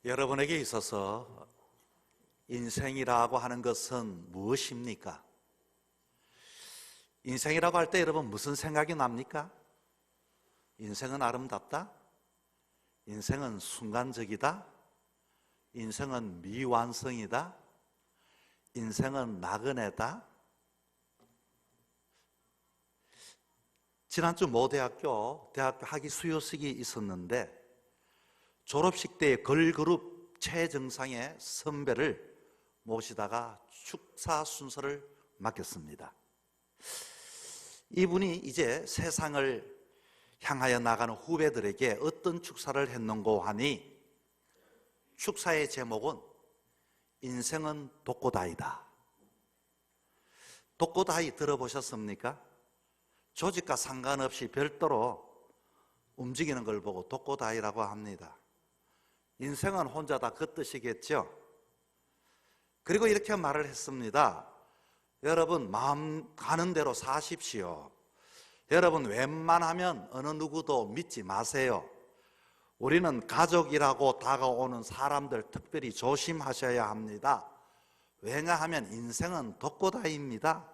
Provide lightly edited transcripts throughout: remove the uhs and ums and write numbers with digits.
여러분에게 있어서 인생이라고 하는 것은 무엇입니까? 인생이라고 할 때 여러분 무슨 생각이 납니까? 인생은 아름답다? 인생은 순간적이다? 인생은 미완성이다? 인생은 나그네다? 지난주 모 대학교 학위 수료식이 있었는데 졸업식 때 걸그룹 최정상의 선배를 모시다가 축사 순서를 맡겼습니다. 이분이 이제 세상을 향하여 나가는 후배들에게 어떤 축사를 했는고 하니 축사의 제목은 인생은 독고다이다. 독고다이 들어보셨습니까? 조직과 상관없이 별도로 움직이는 걸 보고 독고다이라고 합니다. 인생은 혼자다 그 뜻이겠죠. 그리고 이렇게 말을 했습니다. 여러분 마음 가는 대로 사십시오. 여러분 웬만하면 어느 누구도 믿지 마세요. 우리는 가족이라고 다가오는 사람들 특별히 조심하셔야 합니다. 왜냐하면 인생은 독고다이입니다.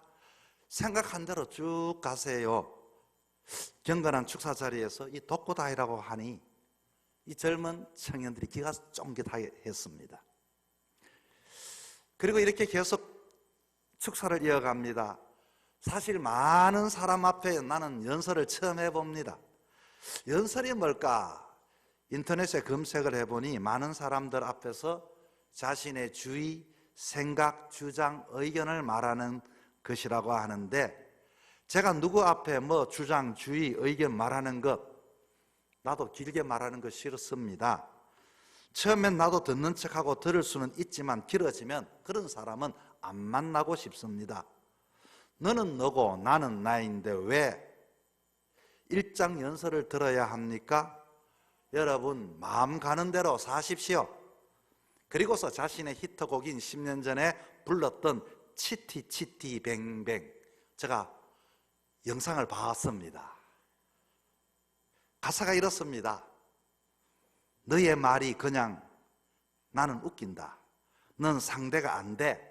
생각한 대로 쭉 가세요. 경건한 축사 자리에서 이 독고다이라고 하니 이 젊은 청년들이 기가 쫑긋했습니다. 그리고 이렇게 계속 축사를 이어갑니다. 사실 많은 사람 앞에 나는 연설을 처음 해봅니다. 연설이 뭘까? 인터넷에 검색을 해보니 많은 사람들 앞에서 자신의 주의, 생각, 주장, 의견을 말하는 것이라고 하는데 제가 누구 앞에 뭐 주장, 주의, 의견 말하는 것 나도 길게 말하는 거 싫습니다. 처음엔 나도 듣는 척하고 들을 수는 있지만 길어지면 그런 사람은 안 만나고 싶습니다. 너는 너고 나는 나인데 왜 일장 연설을 들어야 합니까? 여러분 마음 가는 대로 사십시오. 그리고서 자신의 히트곡인 10년 전에 불렀던 치티 뱅뱅 제가 영상을 봤습니다. 가사가 이렇습니다. 너의 말이 그냥 나는 웃긴다. 넌 상대가 안 돼.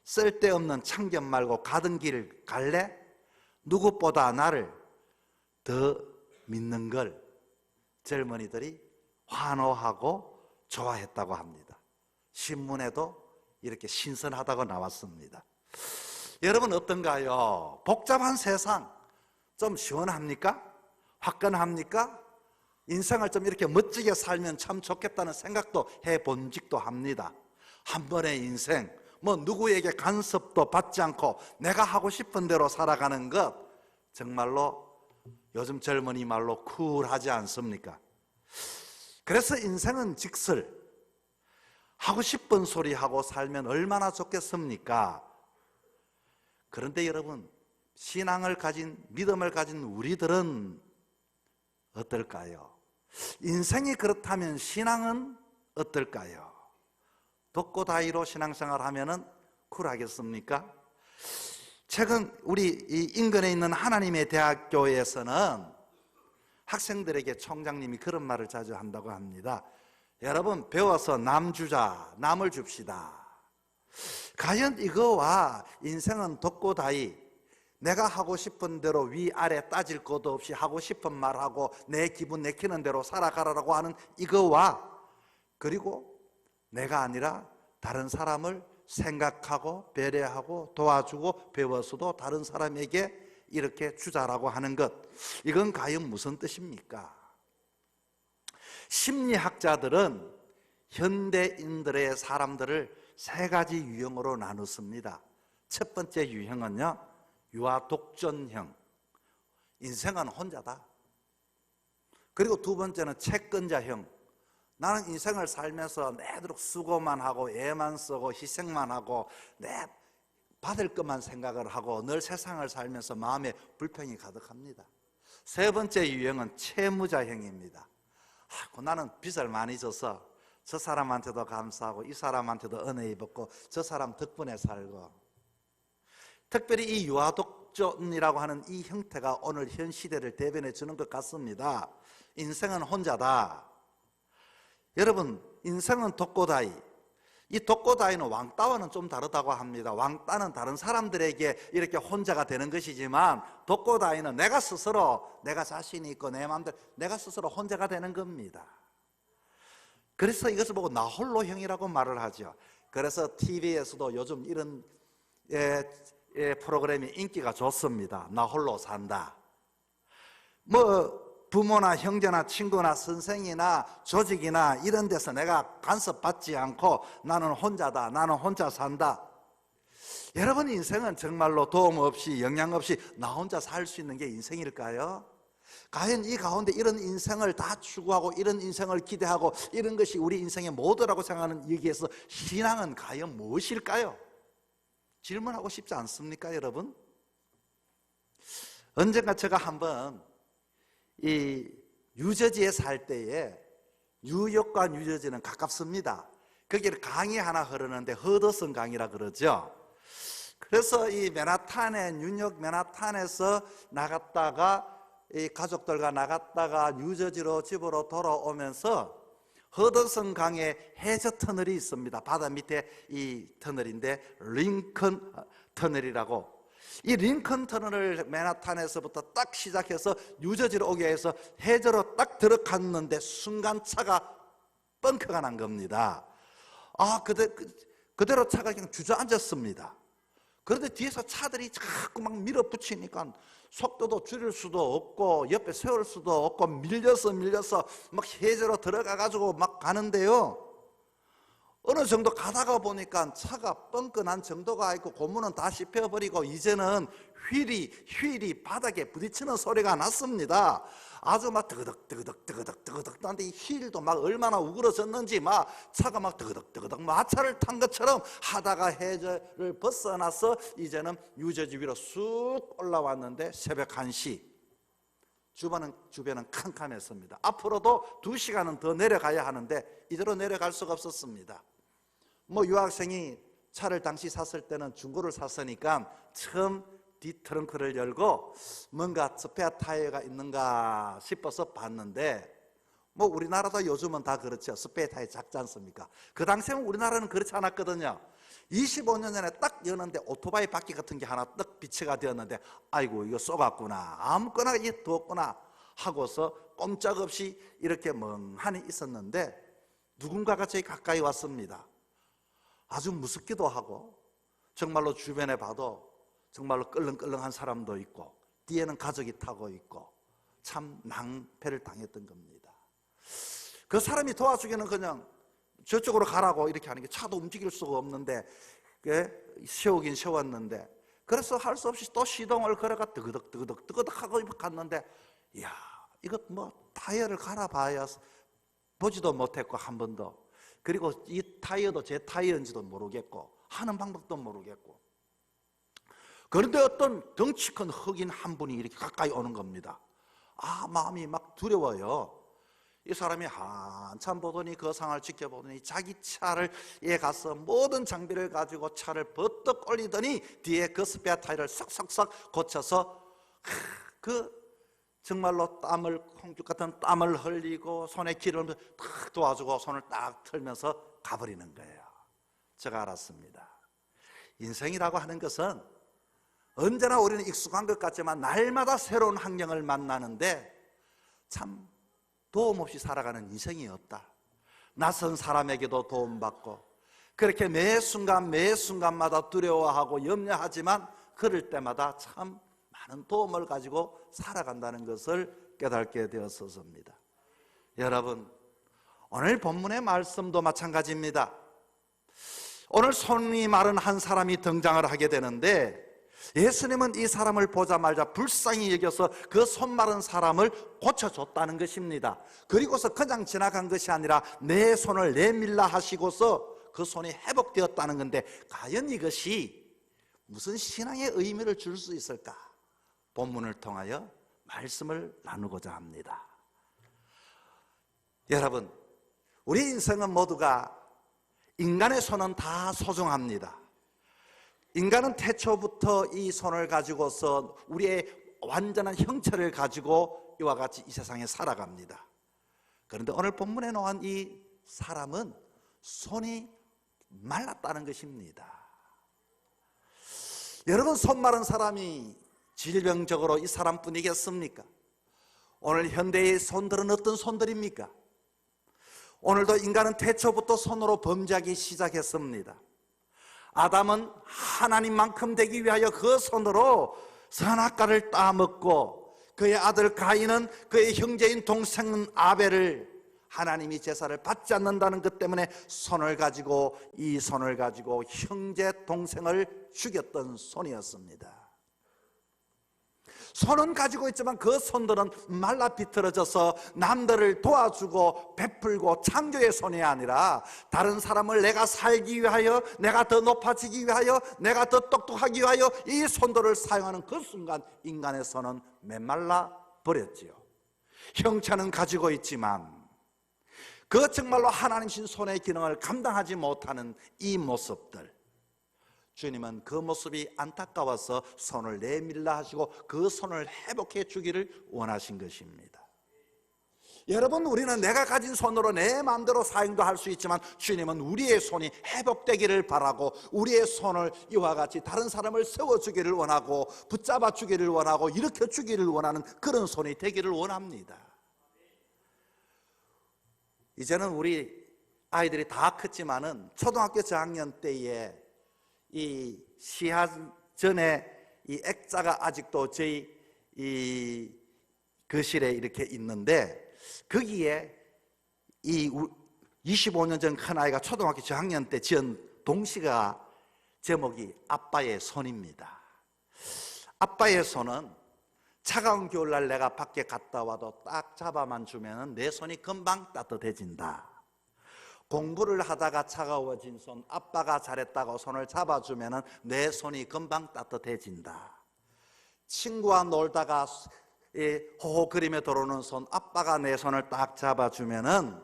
쓸데없는 참견 말고 가던 길 갈래? 누구보다 나를 더 믿는 걸 젊은이들이 환호하고 좋아했다고 합니다. 신문에도 이렇게 신선하다고 나왔습니다. 여러분 어떤가요? 복잡한 세상 좀 시원합니까? 화끈합니까? 인생을 좀 이렇게 멋지게 살면 참 좋겠다는 생각도 해본 적도 합니다. 한 번의 인생 뭐 누구에게 간섭도 받지 않고 내가 하고 싶은 대로 살아가는 것 정말로 요즘 젊은이 말로 쿨하지 않습니까? 그래서 인생은 직설 하고 싶은 소리 하고 살면 얼마나 좋겠습니까? 그런데 여러분 신앙을 가진 믿음을 가진 우리들은 어떨까요? 인생이 그렇다면 신앙은 어떨까요? 독고다이로 신앙생활 하면은 쿨하겠습니까? 최근 우리 이 인근에 있는 하나님의 대학교에서는 학생들에게 총장님이 그런 말을 자주 한다고 합니다. 여러분 배워서 남 주자, 남을 줍시다. 과연 이거와 인생은 독고다이 내가 하고 싶은 대로 위아래 따질 것도 없이 하고 싶은 말하고 내 기분 내키는 대로 살아가라고 하는 이거와 그리고 내가 아니라 다른 사람을 생각하고 배려하고 도와주고 배워서도 다른 사람에게 이렇게 주자라고 하는 것 이건 과연 무슨 뜻입니까? 심리학자들은 현대인들의 사람들을 세 가지 유형으로 나누습니다. 첫 번째 유형은요 유아독존형 인생은 혼자다. 그리고 두 번째는 채권자형 나는 인생을 살면서 내도록 수고만 하고 애만 쓰고 희생만 하고 내 받을 것만 생각을 하고 늘 세상을 살면서 마음에 불평이 가득합니다. 세 번째 유형은 채무자형입니다. 나는 빚을 많이 져서 저 사람한테도 감사하고 이 사람한테도 은혜 입었고 저 사람 덕분에 살고 특별히 이 유아독존이라고 하는 이 형태가 오늘 현 시대를 대변해 주는 것 같습니다. 인생은 혼자다. 여러분 인생은 독고다이. 이 독고다이는 왕따와는 좀 다르다고 합니다. 왕따는 다른 사람들에게 이렇게 혼자가 되는 것이지만 독고다이는 내가 스스로, 내가 자신이 있고 내 마음대로 내가 스스로 혼자가 되는 겁니다. 그래서 이것을 보고 나홀로형이라고 말을 하죠. 그래서 TV에서도 요즘 이런 프로그램이 인기가 좋습니다. 나홀로 산다. 뭐 부모나 형제나 친구나 선생이나 조직이나 이런 데서 내가 간섭받지 않고 나는 혼자다, 나는 혼자 산다. 여러분, 인생은 정말로 도움 없이 영향 없이 나 혼자 살 수 있는 게 인생일까요? 과연 이 가운데 이런 인생을 다 추구하고 이런 인생을 기대하고 이런 것이 우리 인생의 모두라고 생각하는 여기에서 신앙은 과연 무엇일까요? 질문하고 싶지 않습니까, 여러분? 언젠가 제가 한번 이 뉴저지에 살 때에, 뉴욕과 뉴저지는 가깝습니다. 거기를 강이 하나 흐르는데 허더슨 강이라 그러죠. 그래서 이 맨하탄에, 뉴욕 맨하탄에서 나갔다가 이 가족들과 나갔다가 뉴저지로 집으로 돌아오면서 허더슨 강에 해저 터널이 있습니다. 바다 밑에 이 터널인데 링컨 터널이라고. 이 링컨 터널을 맨하탄에서부터 딱 시작해서 뉴저지로 오게 해서 해저로 딱 들어갔는데 순간 차가 뻥커가 난 겁니다. 그대로 차가 그냥 주저앉았습니다. 그런데 뒤에서 차들이 자꾸 막 밀어붙이니까 속도도 줄일 수도 없고 옆에 세울 수도 없고 밀려서 막 해저로 들어가가지고 막 가는데요, 어느 정도 가다가 보니까 차가 뻥끈한 정도가 있고 고무는 다 씹혀버리고 이제는 휠이 바닥에 부딪히는 소리가 났습니다. 아주 막 뜨그덕 하는데 이 휠도 막 얼마나 우그러졌는지 막 차가 막 뜨그덕 마차를 탄 것처럼 하다가 해저를 벗어나서 이제는 뉴저지 위로 쑥 올라왔는데 새벽 1시. 주변은 캄캄했습니다. 앞으로도 2시간은 더 내려가야 하는데 이대로 내려갈 수가 없었습니다. 뭐 유학생이 차를 당시 샀을 때는 중고를 샀으니까 처음 뒷트렁크를 열고 뭔가 스페어 타이어가 있는가 싶어서 봤는데, 뭐 우리나라도 요즘은 다 그렇죠. 스페어 타이어 작지 않습니까? 그 당시에는 우리나라는 그렇지 않았거든요. 25년 전에 딱 여는데 오토바이 바퀴 같은 게 하나 떡 비치가 되었는데, 아이고 이거 쏘갔구나, 아무거나 이게 두었구나 하고서 꼼짝없이 이렇게 멍하니 있었는데 누군가가 저희 가까이 왔습니다. 아주 무섭기도 하고 정말로 주변에 봐도 정말로 끌렁끌렁한 사람도 있고 뒤에는 가족이 타고 있고 참 낭패를 당했던 겁니다. 그 사람이 도와주기는 그냥 저쪽으로 가라고 이렇게 하는 게, 차도 움직일 수가 없는데 세우긴 세웠는데, 그래서 할 수 없이 또 시동을 걸어가 뜨거덕 하고 갔는데, 이야, 이거 뭐 타이어를 갈아봐야 보지도 못했고 한 번도, 그리고 이 타이어도 제 타이어인지도 모르겠고 하는 방법도 모르겠고. 그런데 어떤 덩치 큰 흑인 한 분이 이렇게 가까이 오는 겁니다. 마음이 막 두려워요. 이 사람이 한참 보더니 그 상황을 지켜보더니 자기 차를 가서 모든 장비를 가지고 차를 버떡 올리더니 뒤에 그 스페어 타이어를 싹싹싹 고쳐서 정말로 콩죽 같은 땀을 흘리고 손에 기름을 딱 도와주고 손을 딱 털면서 가버리는 거예요. 제가 알았습니다. 인생이라고 하는 것은 언제나 우리는 익숙한 것 같지만 날마다 새로운 환경을 만나는데 참 도움 없이 살아가는 인생이 없다. 낯선 사람에게도 도움받고 그렇게 매 순간마다 두려워하고 염려하지만 그럴 때마다 참 많은 도움을 가지고 살아간다는 것을 깨닫게 되었습니다. 여러분, 오늘 본문의 말씀도 마찬가지입니다. 오늘 손이 마른 한 사람이 등장을 하게 되는데, 예수님은 이 사람을 보자마자 불쌍히 여겨서 그 손 마른 사람을 고쳐줬다는 것입니다. 그리고서 그냥 지나간 것이 아니라 내 손을 내밀라 하시고서 그 손이 회복되었다는 건데, 과연 이것이 무슨 신앙의 의미를 줄 수 있을까? 본문을 통하여 말씀을 나누고자 합니다. 여러분, 우리 인생은 모두가, 인간의 손은 다 소중합니다. 인간은 태초부터 이 손을 가지고서 우리의 완전한 형체를 가지고 이와 같이 이 세상에 살아갑니다. 그런데 오늘 본문에 놓은 이 사람은 손이 말랐다는 것입니다. 여러분, 손 마른 사람이 질병적으로 이 사람뿐이겠습니까? 오늘 현대의 손들은 어떤 손들입니까? 오늘도 인간은 태초부터 손으로 범죄하기 시작했습니다. 아담은 하나님만큼 되기 위하여 그 손으로 선악과를 따먹고, 그의 아들 가인은 그의 형제인 동생 아벨을 하나님이 제사를 받지 않는다는 것 때문에 이 손을 가지고 형제 동생을 죽였던 손이었습니다. 손은 가지고 있지만 그 손들은 말라 비틀어져서 남들을 도와주고 베풀고 창조의 손이 아니라 다른 사람을 내가 살기 위하여, 내가 더 높아지기 위하여, 내가 더 똑똑하기 위하여 이 손들을 사용하는 그 순간 인간의 손은 메말라 버렸지요. 형체는 가지고 있지만 그 정말로 하나님신 손의 기능을 감당하지 못하는 이 모습들, 주님은 그 모습이 안타까워서 손을 내밀라 하시고 그 손을 회복해 주기를 원하신 것입니다. 여러분, 우리는 내가 가진 손으로 내 마음대로 사용도 할 수 있지만 주님은 우리의 손이 회복되기를 바라고, 우리의 손을 이와 같이 다른 사람을 세워주기를 원하고, 붙잡아 주기를 원하고, 일으켜 주기를 원하는 그런 손이 되기를 원합니다. 이제는 우리 아이들이 다 컸지만은 초등학교 저학년 때에 이 시하전에 이 액자가 아직도 저희 이 거실에 이렇게 있는데, 거기에 이 25년 전 큰아이가 초등학교 저학년 때 지은 동시가 제목이 아빠의 손입니다. 아빠의 손은 차가운 겨울날 내가 밖에 갔다 와도 딱 잡아만 주면 내 손이 금방 따뜻해진다. 공부를 하다가 차가워진 손, 아빠가 잘했다고 손을 잡아주면 내 손이 금방 따뜻해진다. 친구와 놀다가 호호 그림에 들어오는 손, 아빠가 내 손을 딱 잡아주면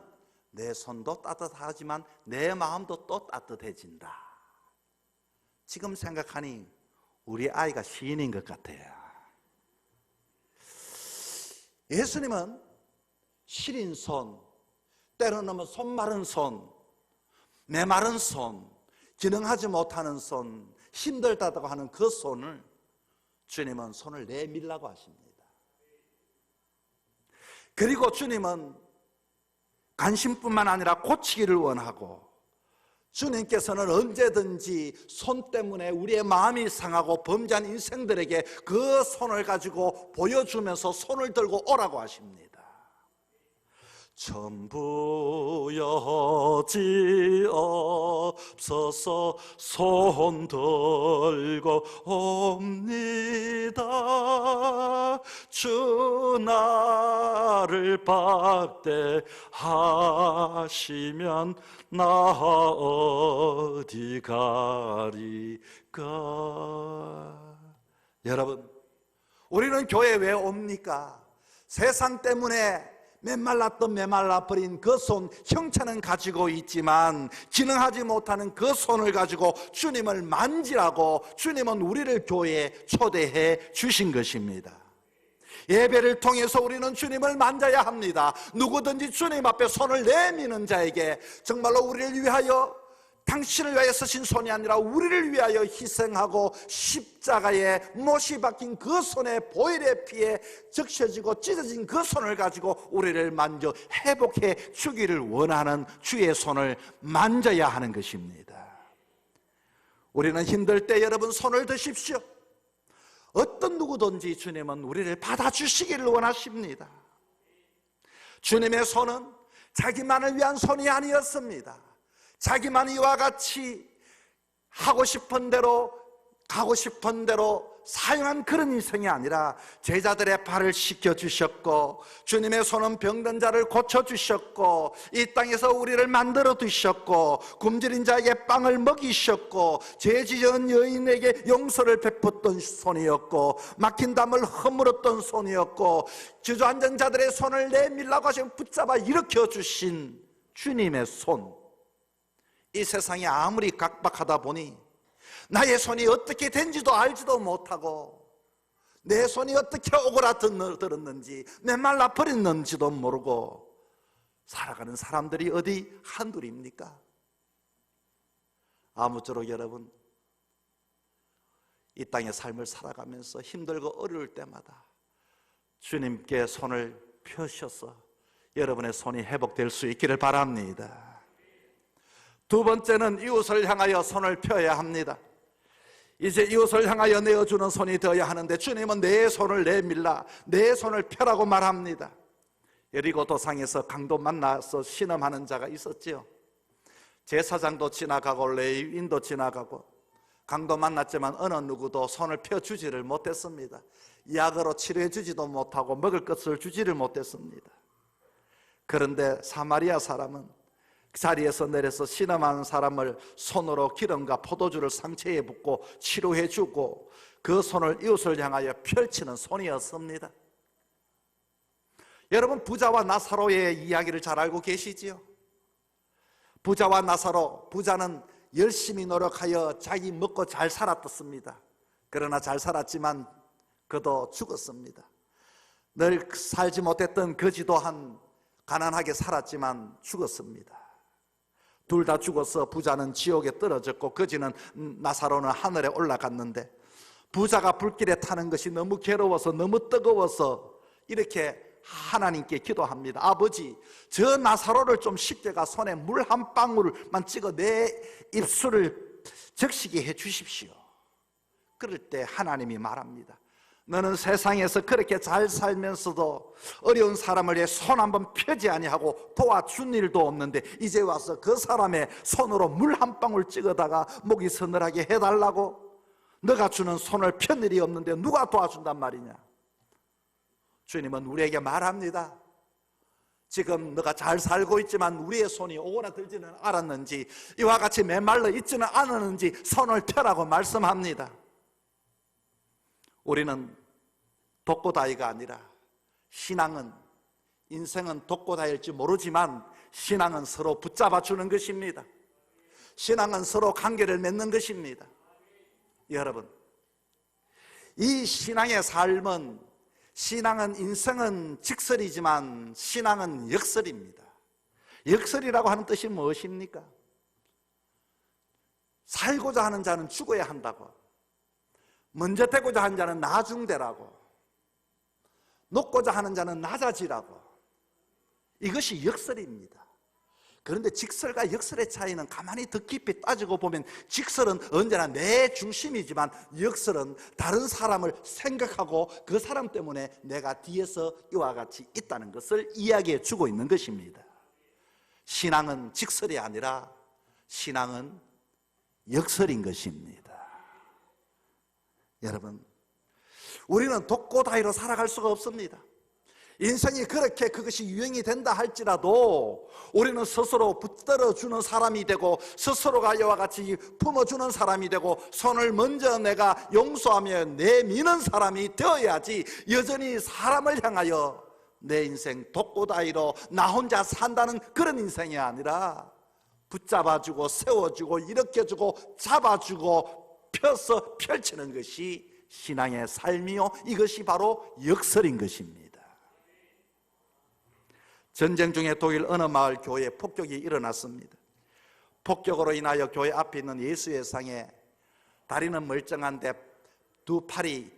내 손도 따뜻하지만 내 마음도 또 따뜻해진다. 지금 생각하니 우리 아이가 시인인 것 같아요. 예수님은 시린 손, 때로는 손 마른 손, 메마른 손, 기능하지 못하는 손, 힘들다고 하는 그 손을 주님은 손을 내밀라고 하십니다. 그리고 주님은 관심뿐만 아니라 고치기를 원하고, 주님께서는 언제든지 손 때문에 우리의 마음이 상하고 범죄한 인생들에게 그 손을 가지고 보여주면서 손을 들고 오라고 하십니다. 전부 여지없어서 손 들고 옵니다. 주 나를 박대하시면 나 어디 가리까. 여러분, 우리는 교회에 왜 옵니까? 세상 때문에 메말라 버린 그 손, 형체는 가지고 있지만 기능하지 못하는 그 손을 가지고 주님을 만지라고 주님은 우리를 교회에 초대해 주신 것입니다. 예배를 통해서 우리는 주님을 만져야 합니다. 누구든지 주님 앞에 손을 내미는 자에게 정말로 우리를 위하여, 당신을 위하여 쓰신 손이 아니라 우리를 위하여 희생하고 십자가에 못이 박힌 그 손에 보혈의 피에 적셔지고 찢어진 그 손을 가지고 우리를 만져 회복해 주기를 원하는 주의 손을 만져야 하는 것입니다. 우리는 힘들 때 여러분 손을 드십시오. 어떤 누구든지 주님은 우리를 받아주시기를 원하십니다. 주님의 손은 자기만을 위한 손이 아니었습니다. 자기만 이와 같이 하고 싶은 대로 가고 싶은 대로 사용한 그런 인생이 아니라 제자들의 발을 씻겨주셨고, 주님의 손은 병든 자를 고쳐주셨고, 이 땅에서 우리를 만들어 두셨고, 굶주린 자에게 빵을 먹이셨고, 죄 지은 여인에게 용서를 베풀었던 손이었고, 막힌 담을 허물었던 손이었고, 주저앉은 자들의 손을 내밀라고 하시고 붙잡아 일으켜 주신 주님의 손. 이 세상이 아무리 각박하다 보니 나의 손이 어떻게 된지도 알지도 못하고, 내 손이 어떻게 오그라들었는지 메말라 버렸는지도 모르고 살아가는 사람들이 어디 한둘입니까? 아무쪼록 여러분, 이 땅의 삶을 살아가면서 힘들고 어려울 때마다 주님께 손을 펴셔서 여러분의 손이 회복될 수 있기를 바랍니다. 두 번째는 이웃을 향하여 손을 펴야 합니다. 이제 이웃을 향하여 내어주는 손이 되어야 하는데, 주님은 내 손을 내밀라, 내 손을 펴라고 말합니다. 여리고 도상에서 강도 만나서 신음하는 자가 있었지요. 제사장도 지나가고 레위인도 지나가고 강도 만났지만 어느 누구도 손을 펴주지를 못했습니다. 약으로 치료해 주지도 못하고 먹을 것을 주지를 못했습니다. 그런데 사마리아 사람은 그 자리에서 내려서 신음하는 사람을 손으로 기름과 포도주를 상처에 붓고 치료해 주고 그 손을 이웃을 향하여 펼치는 손이었습니다. 여러분, 부자와 나사로의 이야기를 잘 알고 계시지요? 부자와 나사로, 부자는 열심히 노력하여 자기 먹고 잘 살았습니다. 그러나 잘 살았지만 그도 죽었습니다. 늘 살지 못했던 거지도한 가난하게 살았지만 죽었습니다. 둘 다 죽어서 부자는 지옥에 떨어졌고 거지는, 나사로는 하늘에 올라갔는데, 부자가 불길에 타는 것이 너무 괴로워서, 너무 뜨거워서 이렇게 하나님께 기도합니다. 아버지, 저 나사로를 좀 십자가 손에 물 한 방울만 찍어 내 입술을 적시게 해 주십시오. 그럴 때 하나님이 말합니다. 너는 세상에서 그렇게 잘 살면서도 어려운 사람을 위해 손 한번 펴지 아니하고 도와준 일도 없는데 이제 와서 그 사람의 손으로 물 한 방울 찍어다가 목이 서늘하게 해달라고? 너가 주는 손을 편 일이 없는데 누가 도와준단 말이냐? 주님은 우리에게 말합니다. 지금 너가 잘 살고 있지만 우리의 손이 오거나 들지는 않았는지, 이와 같이 메말라 있지는 않았는지 손을 펴라고 말씀합니다. 우리는 독고다이가 아니라, 신앙은, 인생은 독고다이일지 모르지만 신앙은 서로 붙잡아 주는 것입니다. 신앙은 서로 관계를 맺는 것입니다. 여러분, 이 신앙의 삶은, 신앙은, 인생은 직설이지만 신앙은 역설입니다. 역설이라고 하는 뜻이 무엇입니까? 살고자 하는 자는 죽어야 한다고, 먼저 되고자 하는 자는 나중되라고, 높고자 하는 자는 낮아지라고, 이것이 역설입니다. 그런데 직설과 역설의 차이는 가만히 더 깊이 따지고 보면, 직설은 언제나 내 중심이지만 역설은 다른 사람을 생각하고 그 사람 때문에 내가 뒤에서 이와 같이 있다는 것을 이야기해 주고 있는 것입니다. 신앙은 직설이 아니라 신앙은 역설인 것입니다. 여러분, 우리는 독고다이로 살아갈 수가 없습니다. 인생이 그렇게 그것이 유행이 된다 할지라도 우리는 스스로 붙들어주는 사람이 되고, 스스로가 이와 같이 품어주는 사람이 되고, 손을 먼저 내가 용서하며 내미는 사람이 되어야지, 여전히 사람을 향하여 내 인생 독고다이로 나 혼자 산다는 그런 인생이 아니라, 붙잡아주고 세워주고 일으켜주고 잡아주고 펴서 펼치는 것이 신앙의 삶이요, 이것이 바로 역설인 것입니다. 전쟁 중에 독일 어느 마을 교회에 폭격이 일어났습니다. 폭격으로 인하여 교회 앞에 있는 예수의 상에 다리는 멀쩡한데 두 팔이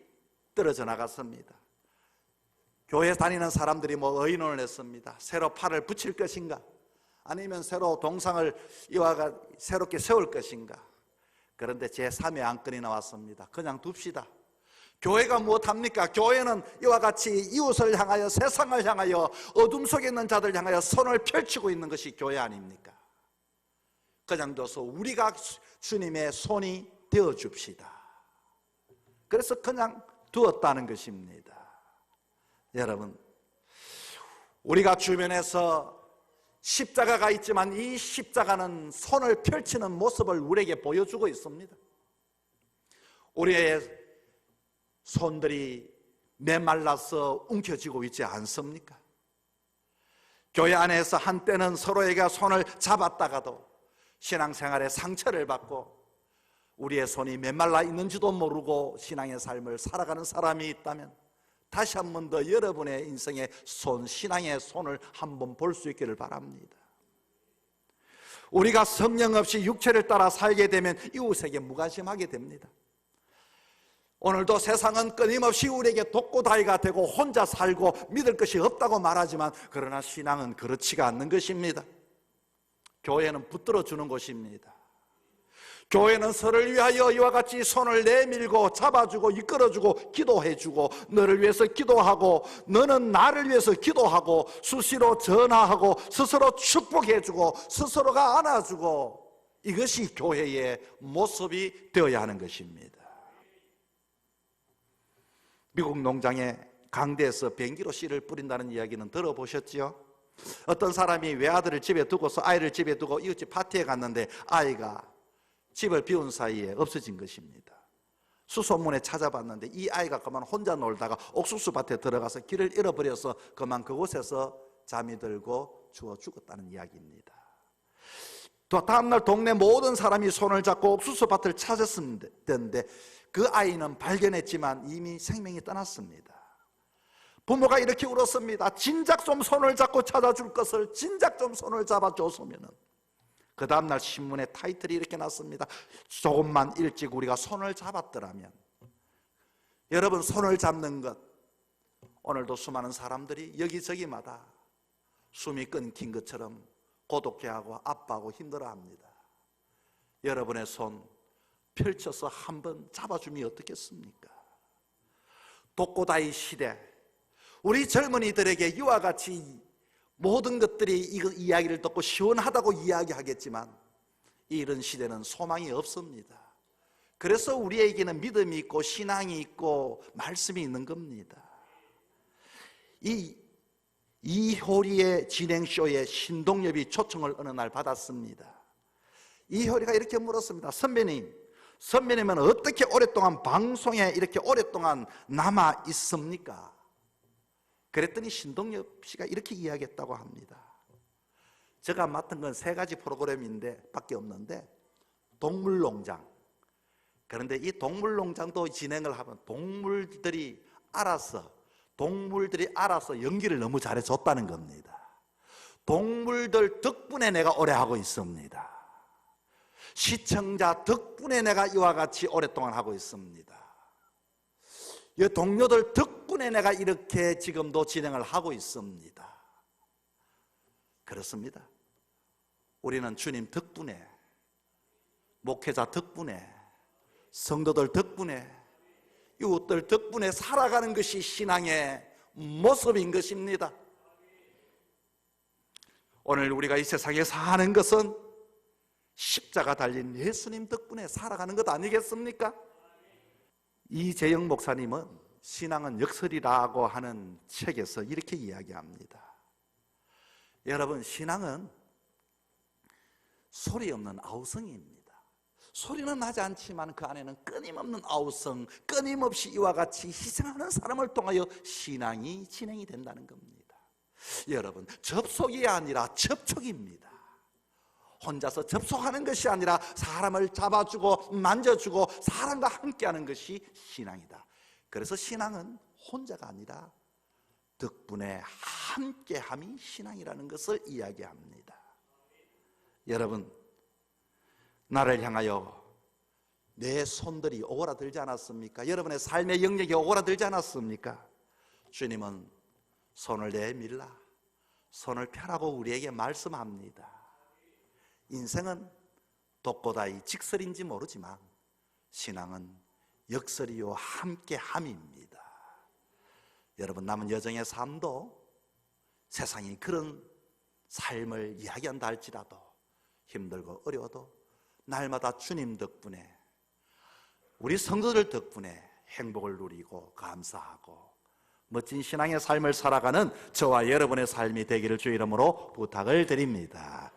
떨어져 나갔습니다. 교회 다니는 사람들이 의논을 했습니다. 새로 팔을 붙일 것인가, 아니면 새로 동상을 이와가 새롭게 세울 것인가. 그런데 제3의 안건이 나왔습니다. 그냥 둡시다. 교회가 무엇합니까? 교회는 이와 같이 이웃을 향하여, 세상을 향하여, 어둠 속에 있는 자들 향하여 손을 펼치고 있는 것이 교회 아닙니까? 그냥 둬서 우리가 주님의 손이 되어 줍시다. 그래서 그냥 두었다는 것입니다. 여러분, 우리가 주변에서 십자가가 있지만 이 십자가는 손을 펼치는 모습을 우리에게 보여주고 있습니다. 우리의 손들이 메말라서 움켜쥐고 있지 않습니까? 교회 안에서 한때는 서로에게 손을 잡았다가도 신앙생활에 상처를 받고 우리의 손이 메말라 있는지도 모르고 신앙의 삶을 살아가는 사람이 있다면, 다시 한 번 더 여러분의 인생의 신앙의 손을 한번 볼 수 있기를 바랍니다. 우리가 성령 없이 육체를 따라 살게 되면 이웃에게 무관심하게 됩니다. 오늘도 세상은 끊임없이 우리에게 독고다이가 되고 혼자 살고 믿을 것이 없다고 말하지만, 그러나 신앙은 그렇지가 않는 것입니다. 교회는 붙들어 주는 곳입니다. 교회는 서로를 위하여 이와 같이 손을 내밀고 잡아주고 이끌어주고 기도해주고, 너를 위해서 기도하고 너는 나를 위해서 기도하고 수시로 전화하고 스스로 축복해주고 스스로가 안아주고, 이것이 교회의 모습이 되어야 하는 것입니다. 미국 농장에 강대에서 변기로 씨를 뿌린다는 이야기는 들어보셨지요? 어떤 사람이 외아들을 집에 두고서 아이를 집에 두고 이웃집 파티에 갔는데 아이가 집을 비운 사이에 없어진 것입니다. 수소문에 찾아봤는데 이 아이가 그만 혼자 놀다가 옥수수밭에 들어가서 길을 잃어버려서 그만 그곳에서 잠이 들고 죽었다는 이야기입니다. 또 다음날 동네 모든 사람이 손을 잡고 옥수수밭을 찾았는데 그 아이는 발견했지만 이미 생명이 떠났습니다. 부모가 이렇게 울었습니다. 진작 좀 손을 잡고 찾아줄 것을 진작 좀 손을 잡아줬으면. 그 다음날 신문에 타이틀이 이렇게 났습니다. 조금만 일찍 우리가 손을 잡았더라면. 여러분, 손을 잡는 것, 오늘도 수많은 사람들이 여기저기마다 숨이 끊긴 것처럼 고독해하고 아파하고 힘들어합니다. 여러분의 손 펼쳐서 한번 잡아주면 어떻겠습니까? 독고다이 시대, 우리 젊은이들에게 이와 같이 모든 것들이 이 이야기를 듣고 시원하다고 이야기하겠지만 이런 시대는 소망이 없습니다. 그래서 우리에게는 믿음이 있고 신앙이 있고 말씀이 있는 겁니다. 이효리의 진행쇼에 신동엽이 초청을 어느 날 받았습니다. 이효리가 이렇게 물었습니다. 선배님은 어떻게 오랫동안 방송에 이렇게 오랫동안 남아 있습니까? 그랬더니 신동엽 씨가 이렇게 이야기했다고 합니다. 제가 맡은 건 3가지 프로그램인데 밖에 없는데, 동물농장. 그런데 이 동물농장도 진행을 하면 동물들이 알아서 연기를 너무 잘해줬다는 겁니다. 동물들 덕분에 내가 오래 하고 있습니다. 시청자 덕분에 내가 이와 같이 오랫동안 하고 있습니다. 이 동료들 덕분에 내가 이렇게 지금도 진행을 하고 있습니다. 그렇습니다. 우리는 주님 덕분에, 목회자 덕분에, 성도들 덕분에, 이웃들 덕분에 살아가는 것이 신앙의 모습인 것입니다. 오늘 우리가 이 세상에 사는 것은 십자가 달린 예수님 덕분에 살아가는 것 아니겠습니까? 이재영 목사님은 신앙은 역설이라고 하는 책에서 이렇게 이야기합니다. 여러분, 신앙은 소리 없는 아우성입니다. 소리는 나지 않지만 그 안에는 끊임없는 아우성, 끊임없이 이와 같이 희생하는 사람을 통하여 신앙이 진행이 된다는 겁니다. 여러분, 접속이 아니라 접촉입니다. 혼자서 접속하는 것이 아니라 사람을 잡아주고 만져주고 사람과 함께하는 것이 신앙이다. 그래서 신앙은 혼자가 아니라 덕분에 함께함이 신앙이라는 것을 이야기합니다. 여러분, 나를 향하여 내 손들이 오그라들지 않았습니까? 여러분의 삶의 영역이 오그라들지 않았습니까? 주님은 손을 내밀라, 손을 펴라고 우리에게 말씀합니다. 인생은 독고다이 직설인지 모르지만 신앙은 역설이요 함께함입니다. 여러분, 남은 여정의 삶도 세상이 그런 삶을 이야기한다 할지라도 힘들고 어려워도 날마다 주님 덕분에, 우리 성도들 덕분에 행복을 누리고 감사하고 멋진 신앙의 삶을 살아가는 저와 여러분의 삶이 되기를 주 이름으로 부탁을 드립니다.